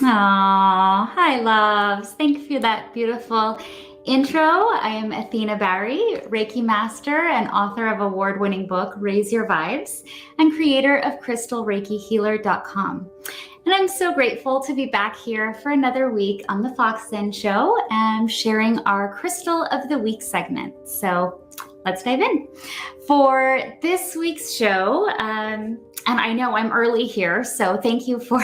Aw, hi loves. Thank you for that beautiful intro. I am Athena Bahri, Reiki master and author of award-winning book, Raise Your Vibes, and creator of crystalreikihealer.com. And I'm so grateful to be back here for another week on the Foxen Show and sharing our Crystal of the Week segment. So let's dive in. For this week's show, and I know I'm early here, so thank you for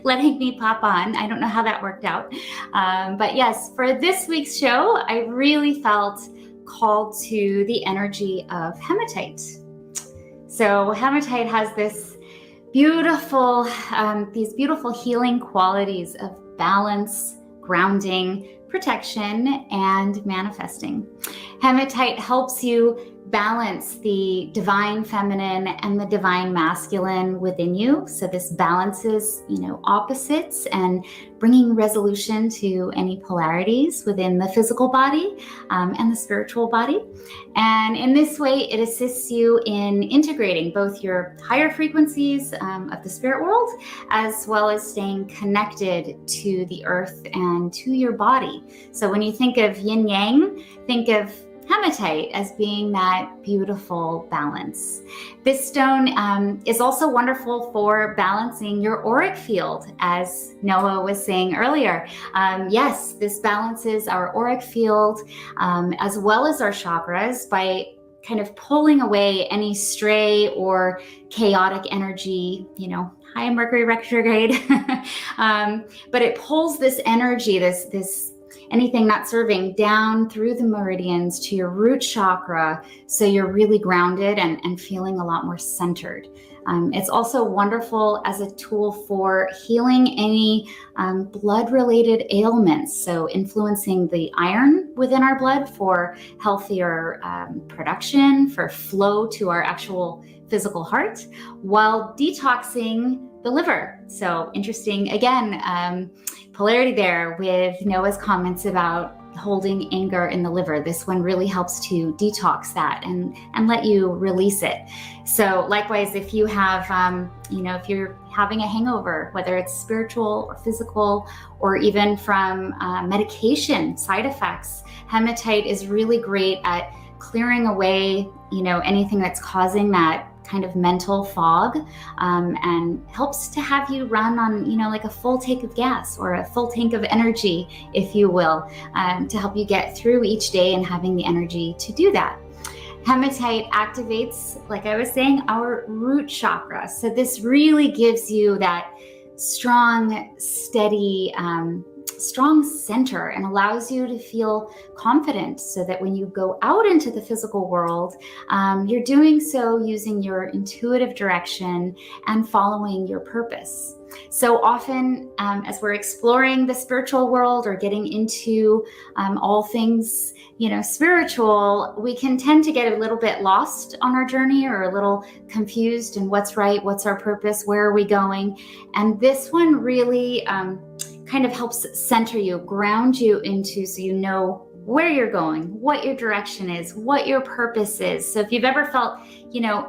letting me pop on. I don't know how that worked out. But yes, for this week's show, I really felt called to the energy of hematite. So hematite has these beautiful healing qualities of balance, grounding, protection, and manifesting. Hematite helps you balance the divine feminine and the divine masculine within you. So this balances, opposites and bringing resolution to any polarities within the physical body and the spiritual body. And in this way, it assists you in integrating both your higher frequencies of the spirit world, as well as staying connected to the earth and to your body. So when you think of yin yang, think of hematite as being that beautiful balance. This stone is also wonderful for balancing your auric field, as Noah was saying earlier. Yes, this balances our auric field as well as our chakras by kind of pulling away any stray or chaotic energy, high Mercury retrograde. But it pulls this energy, this anything not serving down through the meridians to your root chakra, so you're really grounded and feeling a lot more centered. It's also wonderful as a tool for healing any blood-related ailments, so influencing the iron within our blood for healthier production, for flow to our actual physical heart, while detoxing the liver. So interesting, again, polarity there with Noah's comments about holding anger in the liver. This one really helps to detox that and let you release it. So likewise, if you have, if you're having a hangover, whether it's spiritual or physical, or even from medication side effects, hematite is really great at clearing away, anything that's causing that kind of mental fog, and helps to have you run on, like a full tank of gas or a full tank of energy, if you will, to help you get through each day and having the energy to do that. Hematite activates, like I was saying, our root chakra. So this really gives you that strong, steady, strong center and allows you to feel confident, so that when you go out into the physical world, you're doing so using your intuitive direction and following your purpose. So often, as we're exploring the spiritual world or getting into all things, spiritual, we can tend to get a little bit lost on our journey or a little confused in what's right, what's our purpose, where are we going? And this one really kind of helps center you, ground you into, so you know where you're going, what your direction is, what your purpose is. So if you've ever felt,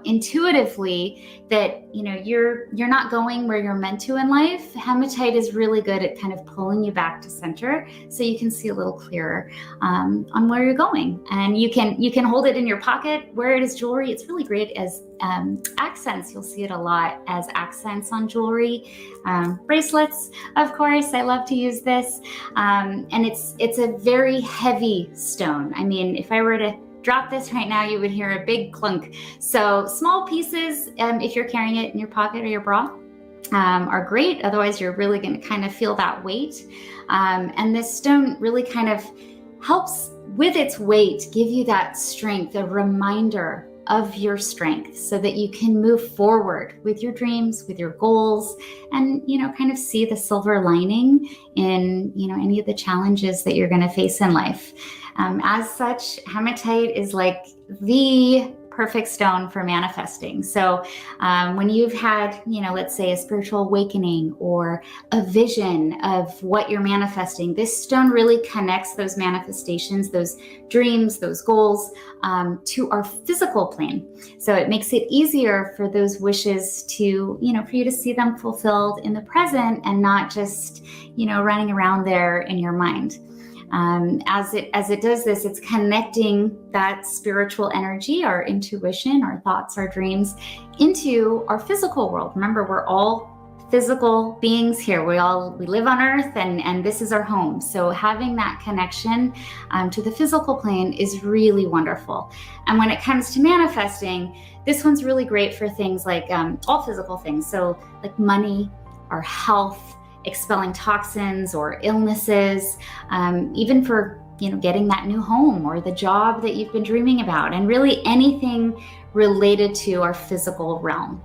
intuitively that, you're not going where you're meant to in life, hematite is really good at kind of pulling you back to center, so you can see a little clearer on where you're going. And you can hold it in your pocket, wear it as jewelry. It's really great as accents. You'll see it a lot as accents on jewelry, bracelets, of course. I love to use this, and it's a very heavy stone. I mean, if I were to drop this right now, you would hear a big clunk. So small pieces, if you're carrying it in your pocket or your bra, are great. Otherwise, you're really going to kind of feel that weight. And this stone really kind of helps with its weight give you that strength, a reminder of your strength, so that you can move forward with your dreams, with your goals, and kind of see the silver lining in any of the challenges that you're going to face in life. As such, hematite is like the perfect stone for manifesting. So when you've had, let's say a spiritual awakening or a vision of what you're manifesting, this stone really connects those manifestations, those dreams, those goals to our physical plane. So it makes it easier for those wishes to, for you to see them fulfilled in the present and not just, running around there in your mind. As it does this, it's connecting that spiritual energy, our intuition, our thoughts, our dreams, into our physical world. Remember, we're all physical beings here. We live on Earth, and this is our home. So having that connection to the physical plane is really wonderful. And when it comes to manifesting, this one's really great for things like all physical things. So like money, our health, expelling toxins or illnesses, even for getting that new home or the job that you've been dreaming about, and really anything related to our physical realm.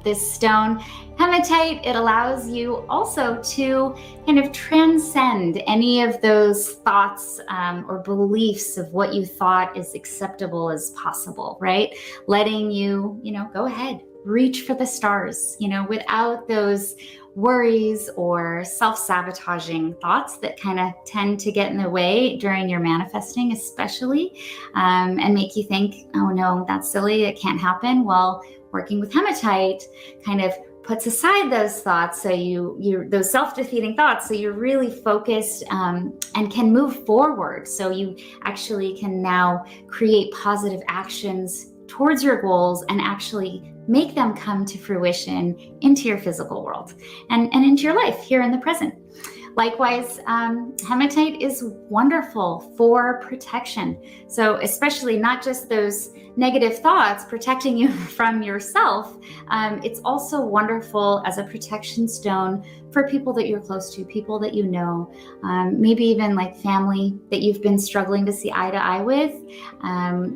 This stone, hematite, it allows you also to kind of transcend any of those thoughts or beliefs of what you thought is acceptable as possible, right? Letting you, go ahead, reach for the stars, without those worries or self-sabotaging thoughts that kind of tend to get in the way during your manifesting, especially, and make you think, oh no, that's silly, it can't happen. Well, working with hematite kind of puts aside those thoughts, so you're those self-defeating thoughts, so you're really focused and can move forward. So you actually can now create positive actions towards your goals and actually make them come to fruition into your physical world and into your life here in the present. Likewise, hematite is wonderful for protection. So especially not just those negative thoughts protecting you from yourself, it's also wonderful as a protection stone for people that you're close to, people that you know, maybe even like family that you've been struggling to see eye to eye with.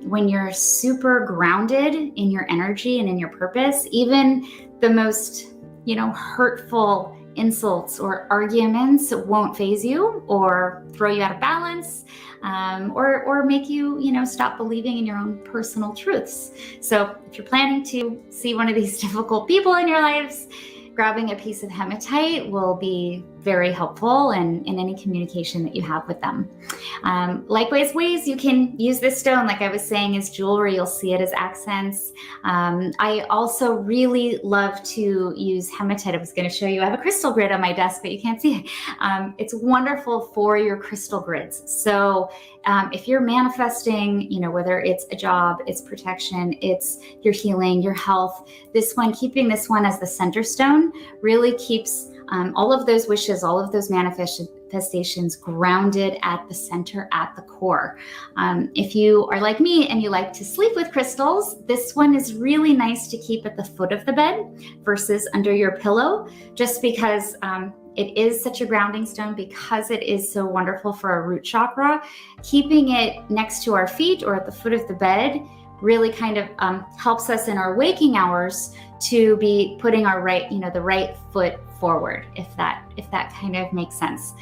When you're super grounded in your energy and in your purpose, even the most, hurtful insults or arguments won't faze you or throw you out of balance, or make you, stop believing in your own personal truths. So if you're planning to see one of these difficult people in your lives, grabbing a piece of hematite will be very helpful in any communication that you have with them. Likewise, ways you can use this stone, like I was saying, as jewelry. You'll see it as accents. I also really love to use hematite. I was going to show you, I have a crystal grid on my desk, but you can't see it. It's wonderful for your crystal grids. So if you're manifesting, whether it's a job, it's protection, it's your healing, your health, this one, keeping this one as the center stone really keeps all of those wishes, all of those manifestations grounded at the center, at the core. If you are like me and you like to sleep with crystals, this one is really nice to keep at the foot of the bed versus under your pillow, just because it is such a grounding stone, because it is so wonderful for our root chakra. Keeping it next to our feet or at the foot of the bed really kind of helps us in our waking hours to be putting our right, the right foot forward, if that kind of makes sense.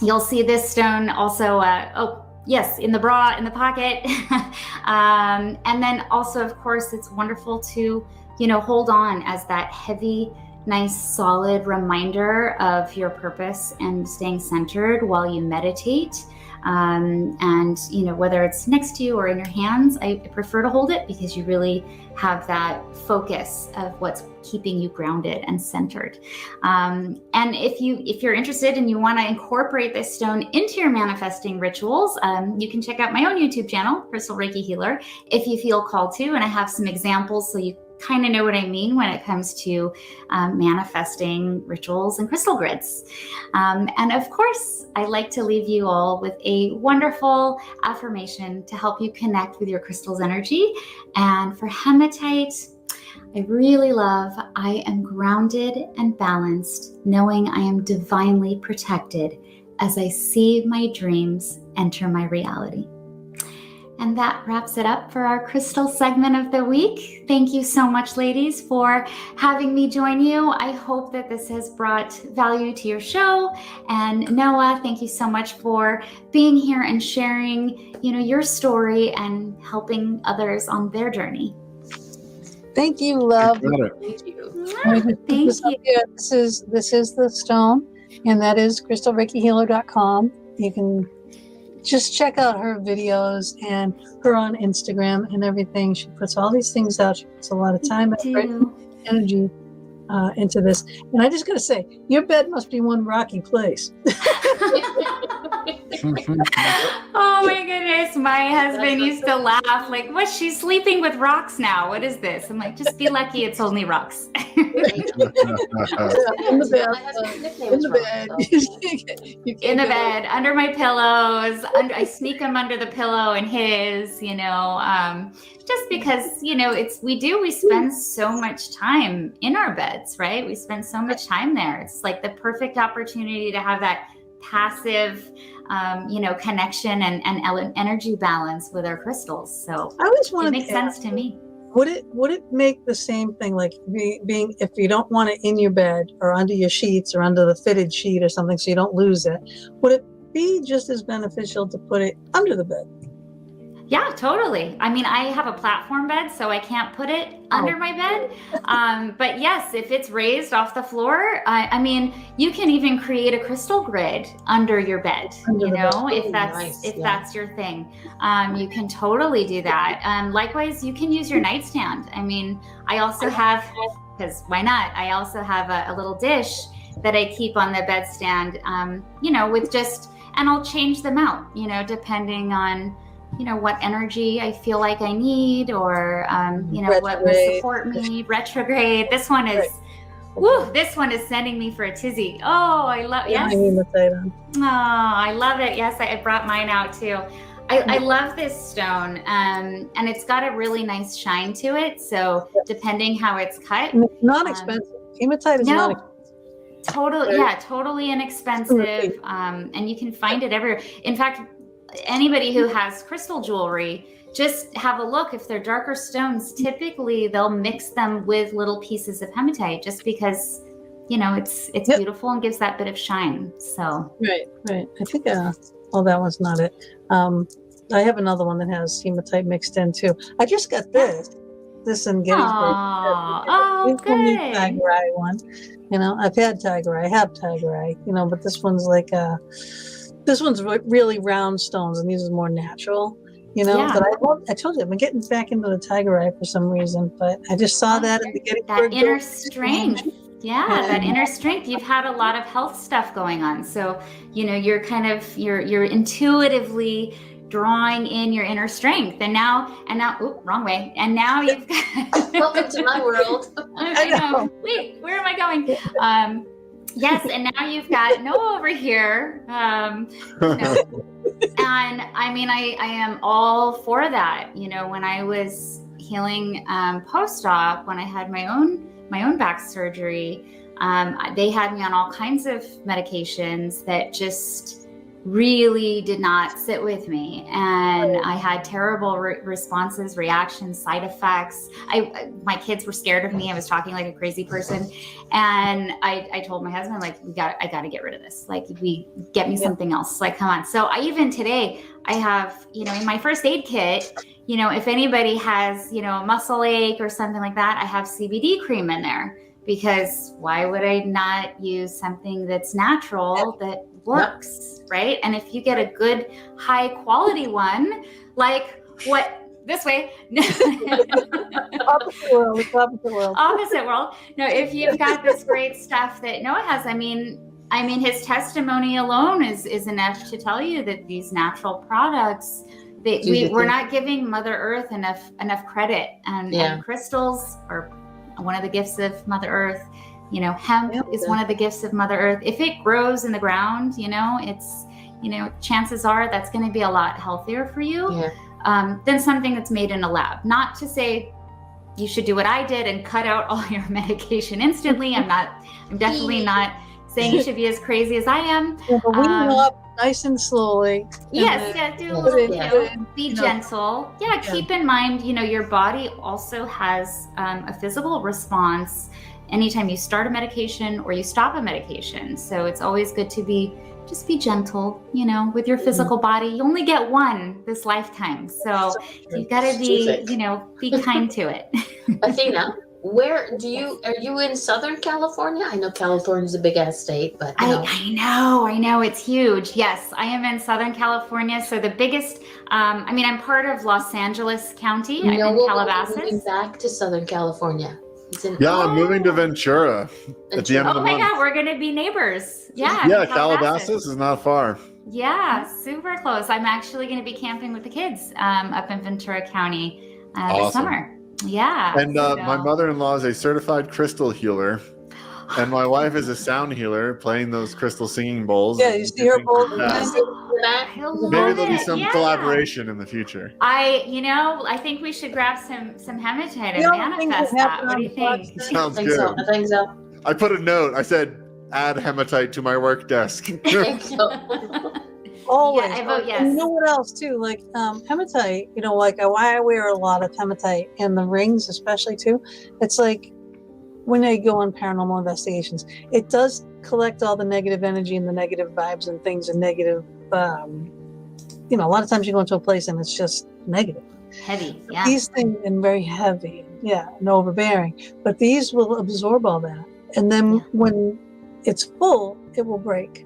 You'll see this stone also, in the bra, in the pocket. And then also, of course, it's wonderful to, hold on as that heavy, nice, solid reminder of your purpose and staying centered while you meditate. And whether it's next to you or in your hands, I prefer to hold it because you really have that focus of what's keeping you grounded and centered. And if you're interested and you want to incorporate this stone into your manifesting rituals, you can check out my own YouTube channel, Crystal Reiki Healer, if you feel called to, and I have some examples so you kind of know what I mean when it comes to manifesting rituals and crystal grids. And of course, I like to leave you all with a wonderful affirmation to help you connect with your crystal's energy. And for hematite, I really love, I am grounded and balanced, knowing I am divinely protected as I see my dreams enter my reality. And that wraps it up for our crystal segment of the week. Thank you so much, ladies, for having me join you. I hope that this has brought value to your show. And Noah, thank you so much for being here and sharing, your story and helping others on their journey. Thank you, love. Thank you. Thank you. This is the stone, and that is crystalreikihealer.com. You can just check out her videos and her on Instagram and everything. She puts all these things out. She puts a lot of time and energy into this. And I just got to say, your bed must be one rocky place. Oh my goodness. My husband used to laugh like, what? She's sleeping with rocks now. What is this? I'm like, just be lucky it's only rocks. In the bed, under my pillows. I sneak them under the pillow and his, just because, we spend so much time in our beds, right? We spend so much time there. It's like the perfect opportunity to have that passive, connection and energy balance with our crystals. So I always it makes sense to me. Would it make the same thing, like being if you don't want it in your bed or under your sheets or under the fitted sheet or something so you don't lose it, would it be just as beneficial to put it under the bed? Yeah, totally. I mean, I have a platform bed, so I can't put it under my bed. But yes, if it's raised off the floor, I mean, you can even create a crystal grid under your bed, if that's your thing. You can totally do that. Likewise, you can use your nightstand. I mean, I also have, because why not? I also have a little dish that I keep on the bedstand, with just, and I'll change them out, depending on what energy I feel like I need, or, what will support me. Retrograde. This one is, this one is sending me for a tizzy. Oh, I love, yes. Oh, I love it. Yes, I brought mine out too. I love this stone, and it's got a really nice shine to it. So depending how it's cut. And it's not expensive. Hematite is not expensive. Totally inexpensive. And you can find it everywhere. In fact, anybody who has crystal jewelry, just have a look. If they're darker stones, typically they'll mix them with little pieces of hematite, just because it's beautiful and gives that bit of shine. So right. I think that one's not it. I have another one that has hematite mixed in too. I just got this in Gettysburg. Oh, good. Tiger eye one. I've had tiger eye. I have tiger eye. But this one's like this one's really round stones, and these are more natural, But I told you, I've been getting back into the tiger eye for some reason, but I just saw that at the Gettysburg. That inner strength. Yeah, that inner strength. You've had a lot of health stuff going on. So, you're kind of, you're intuitively drawing in your inner strength. And now, wrong way. And now you've got. Welcome to my world. I know. Wait, where am I going? Yes, and now you've got Noah over here. And I mean, I am all for that. When I was healing post-op, when I had my own back surgery, they had me on all kinds of medications that just really did not sit with me, and I had terrible responses, reactions, side effects. My kids were scared of me. I was talking like a crazy person, and I told my husband, like, I got to get rid of this. Like, get me something else. Like, come on. So even today, I have, in my first aid kit, if anybody has, a muscle ache or something like that, I have CBD cream in there, because why would I not use something that's natural that works, right? And if you get a good high quality one, like this way. Opposite world. No, if you've got this great stuff that Noah has, I mean, his testimony alone is enough to tell you that these natural products, we're not giving Mother Earth enough credit, and crystals are one of the gifts of Mother Earth. Hemp is one of the gifts of Mother Earth. If it grows in the ground, it's, chances are that's going to be a lot healthier for you than something that's made in a lab. Not to say you should do what I did and cut out all your medication instantly. I'm definitely not saying you should be as crazy as I am. Yeah, but nice and slowly. Yes, And yeah, do a Yes, little, yeah. be you know, gentle. Yeah, keep in mind, your body also has a physical response anytime you start a medication or you stop a medication. So it's always good to just be gentle, with your physical body. You only get one this lifetime. So you've got to be, Terrific. be kind to it. Athena, are you in Southern California? I know California's a big ass state, but I know, it's huge. Yes, I am in Southern California. So the biggest, I'm part of Los Angeles County. I'm in Noah will be Calabasas. moving back to Southern California. He's in Yeah, I'm moving to Ventura at the end of Oh the my month. God, we're going to be neighbors. Yeah. Yeah, in Calabasas is not far. Yeah, super close. I'm actually going to be camping with the kids up in Ventura County this Awesome. summer. Yeah. And my mother-in-law is a certified crystal healer, and my wife is a sound healer playing those crystal singing bowls. Yeah, you see her bowl. I love Maybe there'll be it, some yeah. collaboration in the future. I think we should grab some hematite and The only thing manifest that that. happened What do you on think? Sounds I think good. so. I think so. I put a note. I said, add hematite to my work desk. I think so. Always. Yeah, I vote yes. And you know what else too? Like hematite, why I wear a lot of hematite and the rings especially too. It's like when I go on paranormal investigations, it does collect all the negative energy and the negative vibes and things and negative, a lot of times you go into a place and it's just negative. Heavy, yeah. These things and very heavy, and overbearing. But these will absorb all that. And then when it's full, it will break.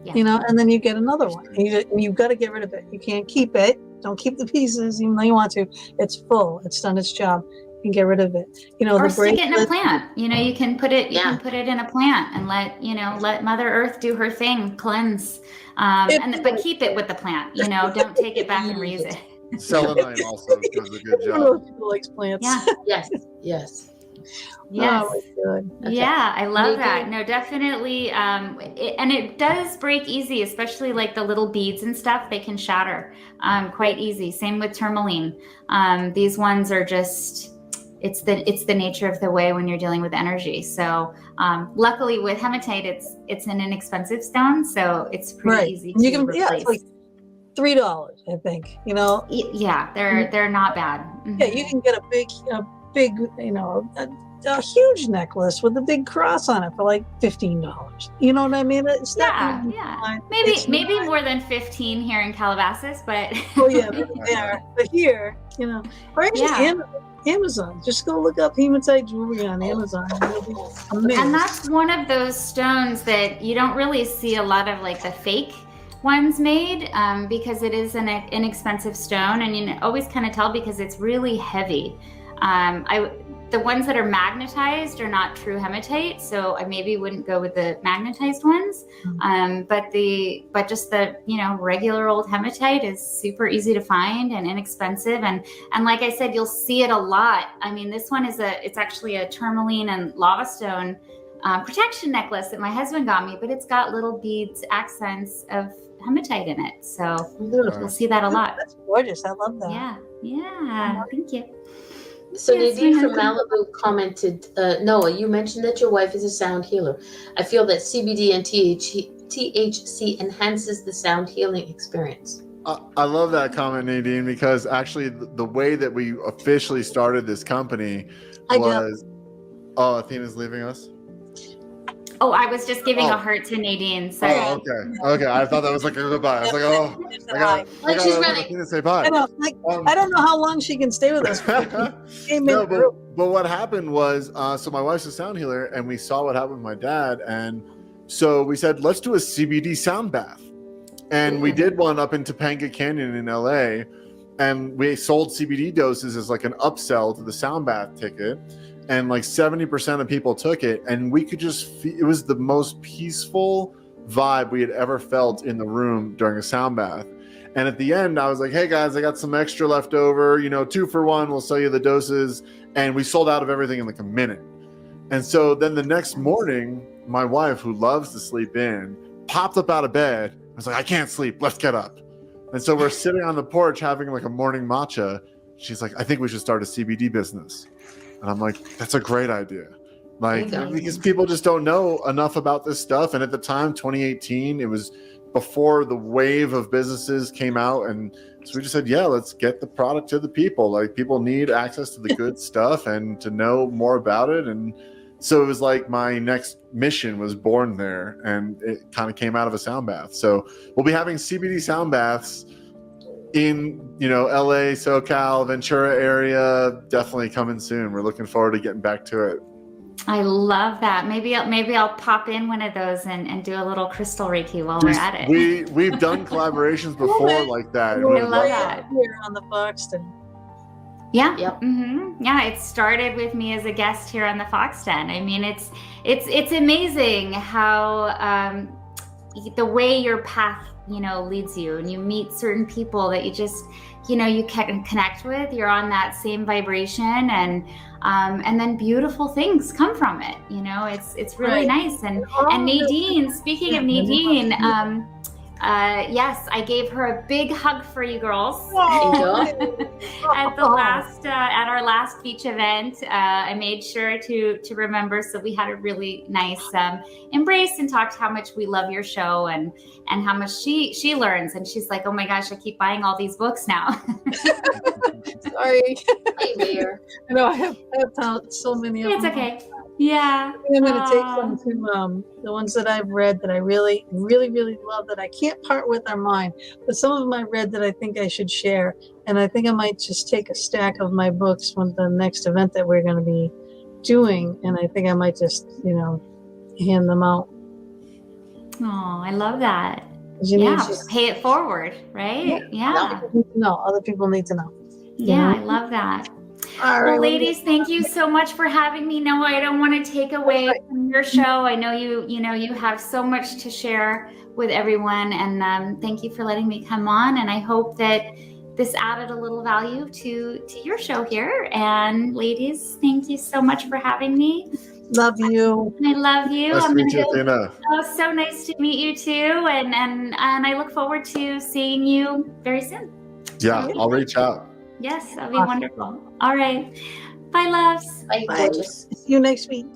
Yeah. And then you get another one. You've got to get rid of it. You can't keep it. Don't keep the pieces, even though you want to. It's full. It's done its job. You can get rid of it. Or stick it in a plant. You can put it. You Yeah. can put it in a plant and let Mother Earth do her thing, cleanse. But keep it with the plant. Don't take it back and reuse it. Selenite also does a good I don't know job. if people likes plants. Yeah. Yes. Yes. Oh, good. Okay. Yeah, I love that. Maybe- No, definitely. And it does break easy, especially like the little beads and stuff. They can shatter quite easy. Same with tourmaline. These ones are just. It's the nature of the way when you're dealing with energy. So luckily with hematite, it's an inexpensive stone, so it's pretty easy to replace. Yeah, it's like $3, I think. Yeah, they're not bad. Mm-hmm. Yeah, you can get a big, a huge necklace with a big cross on it for like $15. You know what I mean? It's Yeah. It's Maybe more than 15 here in Calabasas, but Oh yeah, there. But here, or actually Amazon. Just go look up hematite jewelry on Amazon. You'll be amazed. And that's one of those stones that you don't really see a lot of like the fake ones made because it is an inexpensive stone, and you always kind of tell because it's really heavy. The ones that are magnetized are not true hematite, so I maybe wouldn't go with the magnetized ones. But just the regular old hematite is super easy to find and inexpensive, and like I said, you'll see it a lot. I mean, this one it's actually a tourmaline and lava stone protection necklace that my husband got me, but it's got little beads, accents of hematite in it, so you'll see that a lot. That's gorgeous. I love that. Yeah. Thank you. So Yes, Nadine my from Malibu commented, Noah, you mentioned that your wife is a sound healer. I feel that CBD and THC enhances the sound healing experience. I love that comment, Nadine, because actually the way that we officially started this company was... Oh, Athena's leaving us? Oh, I was just giving a heart to Nadine. Sorry. Oh, okay. I thought that was like a goodbye. I was like, I gotta She's let running. Athena say bye. I don't know how long she can stay with us. But what happened was, so my wife's a sound healer, and we saw what happened with my dad, and so we said, let's do a CBD sound bath. And we did one up in Topanga Canyon in LA, and we sold CBD doses as like an upsell to the sound bath ticket. And like 70% of people took it, and we could just it was the most peaceful vibe we had ever felt in the room during a sound bath. And at the end, I was like, hey guys, I got some extra left over, 2 for 1, we'll sell you the doses. And we sold out of everything in like a minute. And so then the next morning, my wife, who loves to sleep in, popped up out of bed. I was like, I can't sleep, let's get up. And so we're sitting on the porch having like a morning matcha. She's like, I think we should start a CBD business. And I'm like, that's a great idea. Like, because people just don't know enough about this stuff. And at the time, 2018, it was before the wave of businesses came out, and so we just said, yeah, let's get the product to the people. Like, people need access to the good stuff and to know more about it. And so it was like my next mission was born there, and it kind of came out of a sound bath. So we'll be having CBD sound baths in, LA, SoCal, Ventura area, definitely coming soon. We're looking forward to getting back to it. I love that. Maybe I'll pop in one of those and do a little crystal Reiki while we're at it. We've done collaborations before like that. I love that. Here on the Foxton. Yeah. Yep. Yeah. It started with me as a guest here on the Fox Den. I mean, it's amazing how the way your path, leads you, and you meet certain people that you just, you can connect with. You're on that same vibration, and then beautiful things come from it. It's really nice. And Nadine, speaking of Nadine, yes, I gave her a big hug for you girls at our last beach event. I made sure to remember, so we had a really nice embrace and talked how much we love your show and how much she learns. And she's like, oh my gosh, I keep buying all these books now. Sorry. Hey there. I know I have so many of them. It's okay. Yeah. I'm going to take some to the ones that I've read that I really, really, really love that I can't part with are mine. But some of them I read that I think I should share. And I think I might just take a stack of my books from the next event that we're going to be doing. And I think I might just, hand them out. Oh, I love that. Yeah. Pay it forward, right? Yeah. Other people need to know. Yeah, I love that. All right, well, ladies, thank you so much for having me. No, I don't want to take away from your show. I know you have so much to share with everyone, and thank you for letting me come on. And I hope that this added a little value to your show here. And ladies, thank you so much for having me. Love you. I love you. Nice to meet you, Athena. Oh, so nice to meet you too. And I look forward to seeing you very soon. Yeah, I'll reach out. Yes, that'll be wonderful. All right. Bye, loves. Bye, gorgeous. See you next week.